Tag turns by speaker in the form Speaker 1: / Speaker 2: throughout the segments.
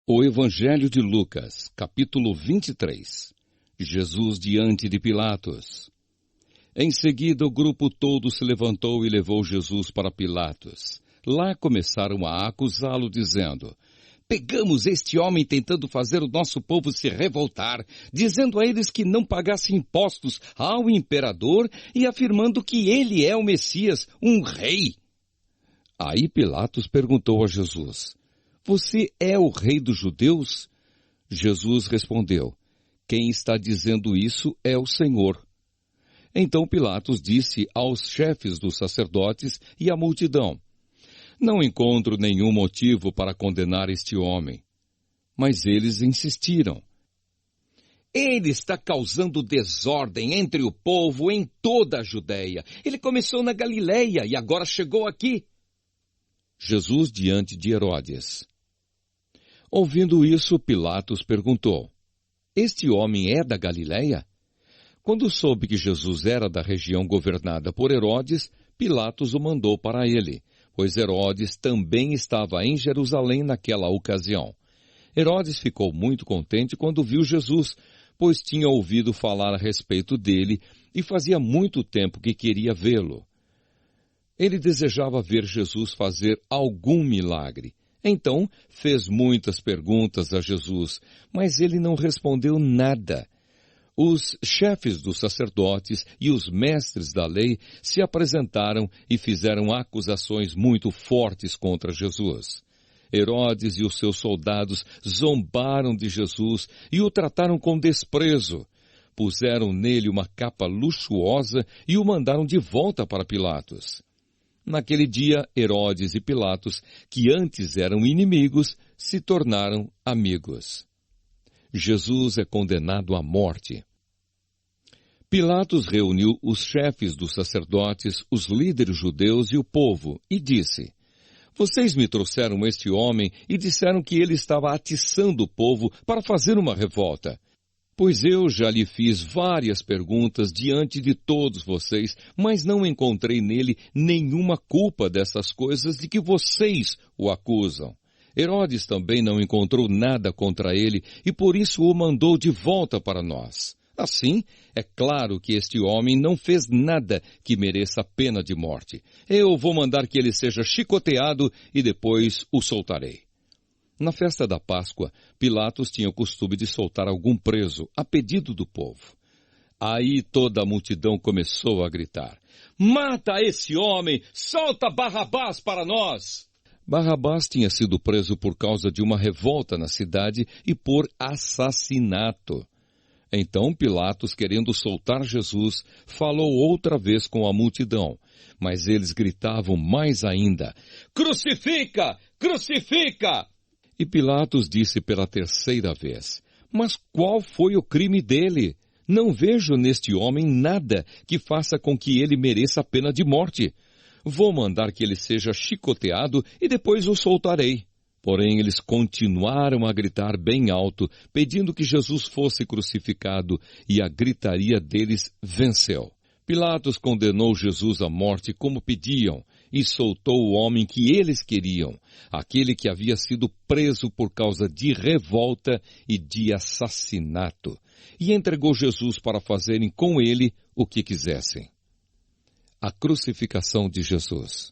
Speaker 1: O Evangelho de Lucas, capítulo 23. Jesus diante de Pilatos. Em seguida, o grupo todo se levantou e levou Jesus para Pilatos. Lá começaram a acusá-lo, dizendo: Pegamos este homem tentando fazer o nosso povo se revoltar, dizendo a eles que não pagassem impostos ao imperador e afirmando que ele é o Messias, um rei. Aí Pilatos perguntou a Jesus: Você é o rei dos judeus? Jesus respondeu: Quem está dizendo isso é o Senhor. Então Pilatos disse aos chefes dos sacerdotes e à multidão: Não encontro nenhum motivo para condenar este homem. Mas eles insistiram: Ele está causando desordem entre o povo em toda a Judéia. Ele começou na Galileia e agora chegou aqui. Jesus diante de Herodes. Ouvindo isso, Pilatos perguntou: Este homem é da Galileia? Quando soube que Jesus era da região governada por Herodes, Pilatos o mandou para ele, pois Herodes também estava em Jerusalém naquela ocasião. Herodes ficou muito contente quando viu Jesus, pois tinha ouvido falar a respeito dele e fazia muito tempo que queria vê-lo. Ele desejava ver Jesus fazer algum milagre. Então, fez muitas perguntas a Jesus, mas ele não respondeu nada. Os chefes dos sacerdotes e os mestres da lei se apresentaram e fizeram acusações muito fortes contra Jesus. Herodes e os seus soldados zombaram de Jesus e o trataram com desprezo. Puseram nele uma capa luxuosa e o mandaram de volta para Pilatos. Naquele dia, Herodes e Pilatos, que antes eram inimigos, se tornaram amigos. Jesus é condenado à morte. Pilatos reuniu os chefes dos sacerdotes, os líderes judeus e o povo, e disse: Vocês me trouxeram este homem e disseram que ele estava atiçando o povo para fazer uma revolta. Pois eu já lhe fiz várias perguntas diante de todos vocês, mas não encontrei nele nenhuma culpa dessas coisas de que vocês o acusam. Herodes também não encontrou nada contra ele e por isso o mandou de volta para nós. Assim, é claro que este homem não fez nada que mereça a pena de morte. Eu vou mandar que ele seja chicoteado e depois o soltarei. Na festa da Páscoa, Pilatos tinha o costume de soltar algum preso, a pedido do povo. Aí toda a multidão começou a gritar: Mata esse homem! Solta Barrabás para nós! Barrabás tinha sido preso por causa de uma revolta na cidade e por assassinato. Então Pilatos, querendo soltar Jesus, falou outra vez com a multidão, mas eles gritavam mais ainda: Crucifica! Crucifica! E Pilatos disse pela terceira vez: Mas qual foi o crime dele? Não vejo neste homem nada que faça com que ele mereça a pena de morte. Vou mandar que ele seja chicoteado e depois o soltarei. Porém, eles continuaram a gritar bem alto, pedindo que Jesus fosse crucificado, e a gritaria deles venceu. Pilatos condenou Jesus à morte como pediam, e soltou o homem que eles queriam, aquele que havia sido preso por causa de revolta e de assassinato, e entregou Jesus para fazerem com ele o que quisessem. A crucificação de Jesus.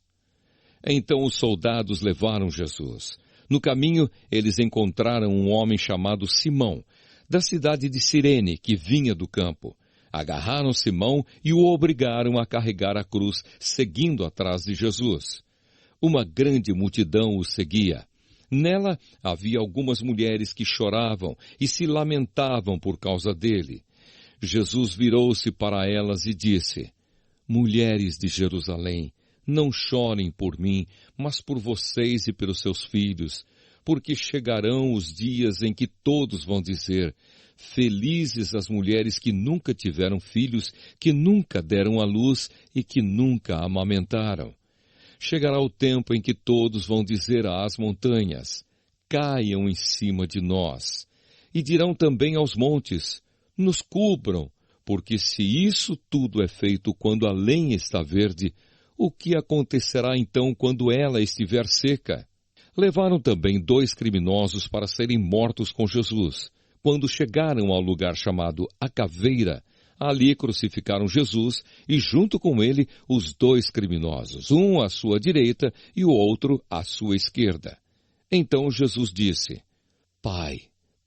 Speaker 1: Então os soldados levaram Jesus. No caminho, eles encontraram um homem chamado Simão, da cidade de Cirene, que vinha do campo. Agarraram Simão e o obrigaram a carregar a cruz, seguindo atrás de Jesus. Uma grande multidão o seguia. Nela havia algumas mulheres que choravam e se lamentavam por causa dele. Jesus virou-se para elas e disse: Mulheres de Jerusalém, não chorem por mim, mas por vocês e pelos seus filhos, porque chegarão os dias em que todos vão dizer: Felizes as mulheres que nunca tiveram filhos, que nunca deram à luz e que nunca amamentaram. Chegará o tempo em que todos vão dizer às montanhas: Caiam em cima de nós. E dirão também aos montes: Nos cubram, porque se isso tudo é feito quando a lenha está verde, o que acontecerá então quando ela estiver seca? Levaram também 2 criminosos para serem mortos com Jesus. Quando chegaram ao lugar chamado A Caveira, ali crucificaram Jesus e junto com ele os 2 criminosos, um à sua direita e o outro à sua esquerda. Então Jesus disse: Pai,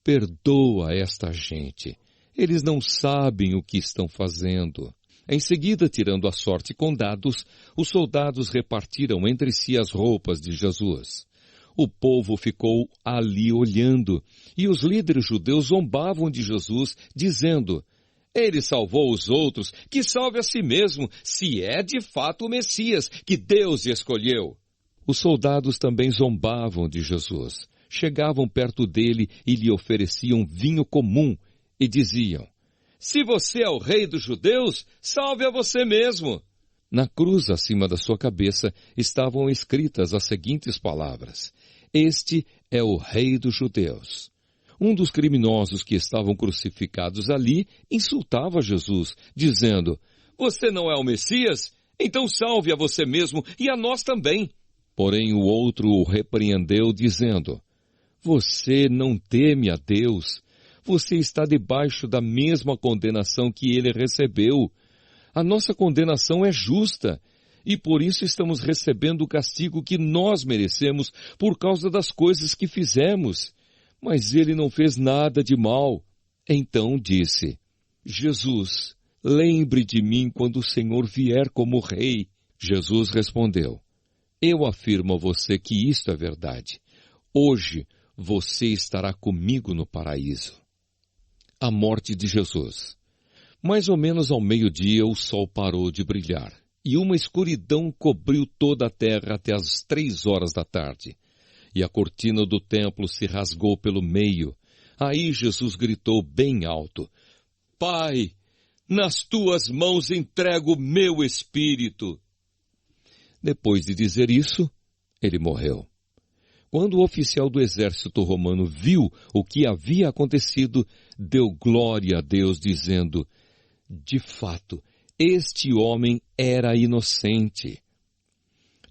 Speaker 1: perdoa esta gente. Eles não sabem o que estão fazendo. Em seguida, tirando a sorte com dados, os soldados repartiram entre si as roupas de Jesus. O povo ficou ali olhando, e os líderes judeus zombavam de Jesus, dizendo: Ele salvou os outros, que salve a si mesmo, se é de fato o Messias, que Deus escolheu. Os soldados também zombavam de Jesus. Chegavam perto dele e lhe ofereciam vinho comum, e diziam: Se você é o rei dos judeus, salve a você mesmo. Na cruz acima da sua cabeça estavam escritas as seguintes palavras: Este é o rei dos judeus. Um dos criminosos que estavam crucificados ali insultava Jesus, dizendo: Você não é o Messias? Então salve a você mesmo e a nós também. Porém o outro o repreendeu, dizendo: Você não teme a Deus? Você está debaixo da mesma condenação que ele recebeu. A nossa condenação é justa, e por isso estamos recebendo o castigo que nós merecemos por causa das coisas que fizemos. Mas ele não fez nada de mal. Então disse: Jesus, lembre de mim quando o Senhor vier como rei. Jesus respondeu: Eu afirmo a você que isto é verdade. Hoje você estará comigo no paraíso. A morte de Jesus. Mais ou menos ao meio-dia o sol parou de brilhar, e uma escuridão cobriu toda a terra até as 3 horas da tarde. E a cortina do templo se rasgou pelo meio. Aí Jesus gritou bem alto: Pai, nas tuas mãos entrego o meu espírito. Depois de dizer isso, ele morreu. Quando o oficial do exército romano viu o que havia acontecido, deu glória a Deus, dizendo: De fato, este homem era inocente.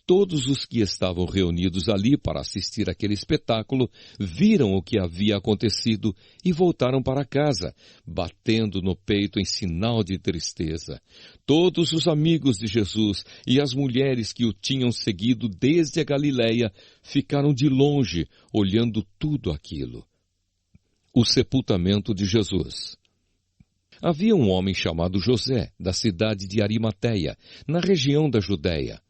Speaker 1: Todos os que estavam reunidos ali para assistir aquele espetáculo viram o que havia acontecido e voltaram para casa, batendo no peito em sinal de tristeza. Todos os amigos de Jesus e as mulheres que o tinham seguido desde a Galileia ficaram de longe, olhando tudo aquilo. O sepultamento de Jesus. Havia um homem chamado José, da cidade de Arimateia, na região da Judéia.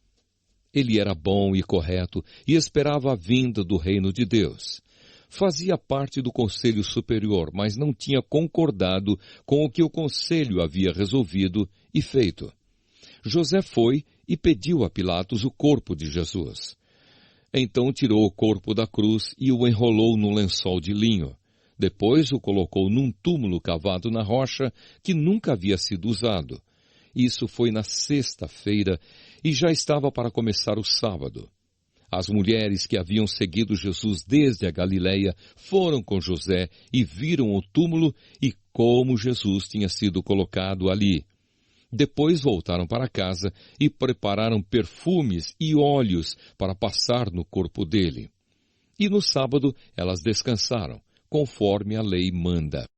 Speaker 1: Ele era bom e correto e esperava a vinda do reino de Deus. Fazia parte do conselho superior, mas não tinha concordado com o que o conselho havia resolvido e feito. José foi e pediu a Pilatos o corpo de Jesus. Então tirou o corpo da cruz e o enrolou num lençol de linho. Depois o colocou num túmulo cavado na rocha que nunca havia sido usado. Isso foi na sexta-feira e já estava para começar o sábado. As mulheres que haviam seguido Jesus desde a Galileia foram com José e viram o túmulo e como Jesus tinha sido colocado ali. Depois voltaram para casa e prepararam perfumes e óleos para passar no corpo dele. E no sábado elas descansaram, conforme a lei manda.